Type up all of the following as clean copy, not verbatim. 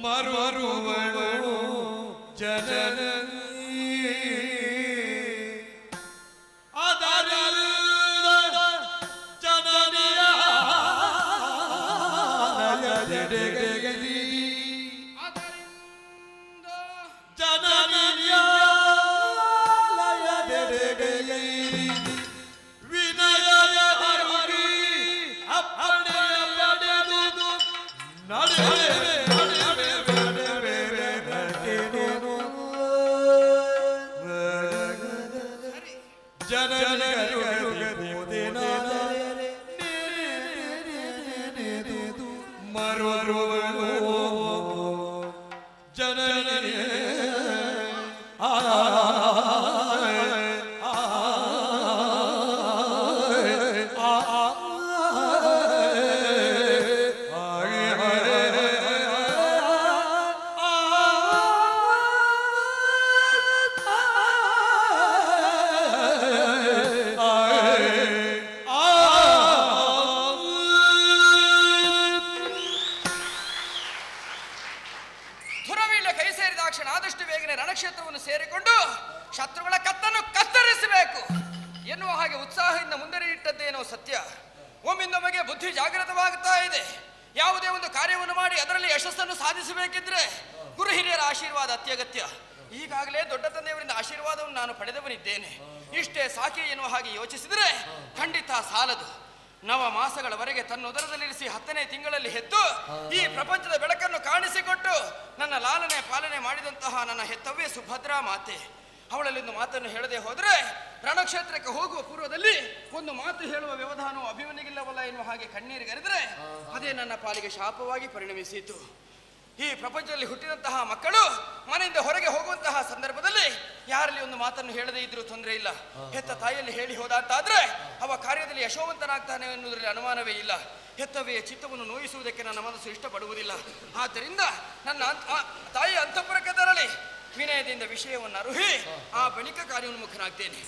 ಮರುವಳು ಜನನೀ ನವಮಾಸಗಳವರೆಗೆ ತನ್ನುದರದಲ್ಲಿರಿಸಿ 10ನೇ ತಿಂಗಳಲ್ಲಿ ಹೆತ್ತು ಈ ಪ್ರಪಂಚದ ಬೆಳಕನ್ನು ಕಾಣಿಸಿಕೊಟ್ಟು ನನ್ನ ಲಾಲನೆ ಪಾಲನೆ ಮಾಡಿದಂತಹ ನನ್ನ ಹೆತ್ತವೇ ಸುಭದ್ರಾ ಮಾತೆ. ಅವಳಲ್ಲಿಂದು ಮಾತನ್ನು ಹೇಳದೆ ಹೋದರೆ ರಣಕ್ಷೇತ್ರಕ್ಕೆ ಹೋಗುವ ಪೂರ್ವದಲ್ಲಿ ಒಂದು ಮಾತು ಹೇಳುವ ವ್ಯವಧಾನವು ಅಭಿಮನಿಗಿಲ್ಲವಲ್ಲ ಎನ್ನುವ ಹಾಗೆ ಕಣ್ಣೀರಿಗರೆದರೆ ಅದೇ ನನ್ನ ಪಾಲಿಗೆ ಶಾಪವಾಗಿ ಪರಿಣಮಿಸಿತು. ಈ ಪ್ರಪಂಚದಲ್ಲಿ ಹುಟ್ಟಿದಂತಹ ಮಕ್ಕಳು ಮನೆಯಿಂದ ಹೊರಗೆ ಹೋಗುವಂತಹ ಸಂದರ್ಭದಲ್ಲಿ ಯಾರಲ್ಲಿ ಒಂದು ಮಾತನ್ನು ಹೇಳದೇ ಇದ್ರೂ ತೊಂದರೆ ಇಲ್ಲ. ಹೆತ್ತ ತಾಯಿಯಲ್ಲಿ ಹೇಳಿ ಹೋದ ಅಂತಾದ್ರೆ ಅವ ಕಾರ್ಯದಲ್ಲಿ ಯಶೋವಂತನಾಗ್ತಾನೆ ಎನ್ನುವುದರಲ್ಲಿ ಅನುಮಾನವೇ ಇಲ್ಲ. ಹೆತ್ತವೆಯ ಚಿತ್ತವನ್ನು ನೋಯಿಸುವುದಕ್ಕೆ ನನ್ನ ಮನಸ್ಸು ಇಷ್ಟಪಡುವುದಿಲ್ಲ. ಆದ್ದರಿಂದ ನನ್ನ ತಾಯಿ ಅಂತಃಪುರಕ್ಕೆ ತರಲಿ, ವಿನಯದಿಂದ ವಿಷಯವನ್ನು ಅರುಹಿ ಆ ಬಳಿಕ ಕಾರ್ಯೋನ್ಮುಖನಾಗ್ತೇನೆ.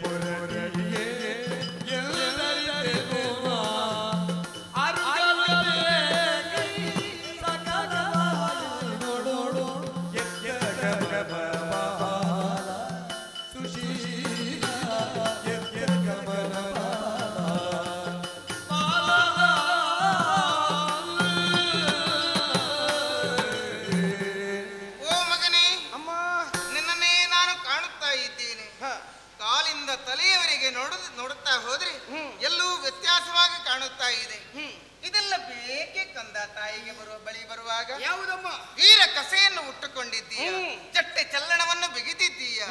ಪುರರಿಯೇ ಎಲ್ಲರಿಗೂ ಕಾಣ್ತಾ ಇದೆ. ಇದೆಲ್ಲ ಬೇಕೆ ಕಂದ ತಾಯಿಗೆ ಬಳಿ ಬರುವಾಗ? ಯಾವುದಮ್ಮ? ವೀರ ಕಸೆಯನ್ನು ಉಟ್ಟುಕೊಂಡಿದ್ದೀಯ, ಚಟ್ಟೆ ಚಲ್ಲಣವನ್ನು ಬಿಗಿದಿದ್ದೀಯ,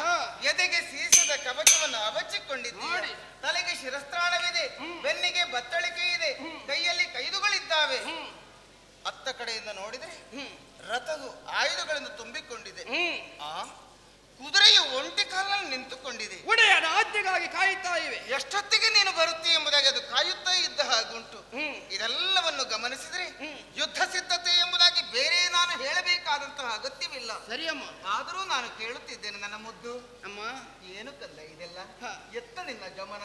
ಎದೆಗೆ ಸೀಸದ ಕವಚವನ್ನು ಅವಚಿಕೊಂಡಿದ್ದೀಯ, ತಲೆಗೆ ಶಿರಸ್ತ್ರಾಣವಿದೆ, ಬೆನ್ನಿಗೆ ಬತ್ತಳಿಕೆ ಇದೆ, ಕೈಯಲ್ಲಿ ಕೈದುಗಳಿದ್ದಾವೆ. ಅತ್ತ ಕಡೆಯಿಂದ ನೋಡಿದರೆ ರಥವು ಆಯುಧಗಳಿಂದ ತುಂಬಿಕೊಂಡಿದೆ. ಕುದುರೆಯು ಒಂಟಿ ಕಾಲಲ್ಲಿ ನಿಂತುಕೊಂಡಿದೆ. ಒಡೆಯನ ಆಜ್ಞೆಗಾಗಿ ಕಾಯುತ್ತಾ ಇವೆ. ಎಷ್ಟೊತ್ತಿಗೆ ನೀನು ಬರುತ್ತಿ ಎಂಬುದಾಗಿ ಅದು ಕಾಯುತ್ತಾ ಇದ್ದ ಹಾಗುಂಟು. ಇದೆಲ್ಲವನ್ನು ಗಮನಿಸಿದರೆ ಯುದ್ಧ ಸಿದ್ಧತೆ ಎಂಬುದಾಗಿ ಬೇರೆ ನಾನು ಹೇಳಬೇಕಾದಂತಹ ಅಗತ್ಯವಿಲ್ಲ. ಸರಿಯಮ್ಮ. ಆದರೂ ನಾನು ಕೇಳುತ್ತಿದ್ದೇನೆ ನನ್ನ ಮುದ್ದು ಅಮ್ಮ. ಏನು ಕಂದ ಇದೆಲ್ಲ? ಎತ್ತ ನಿನ್ನ ಗಮನ.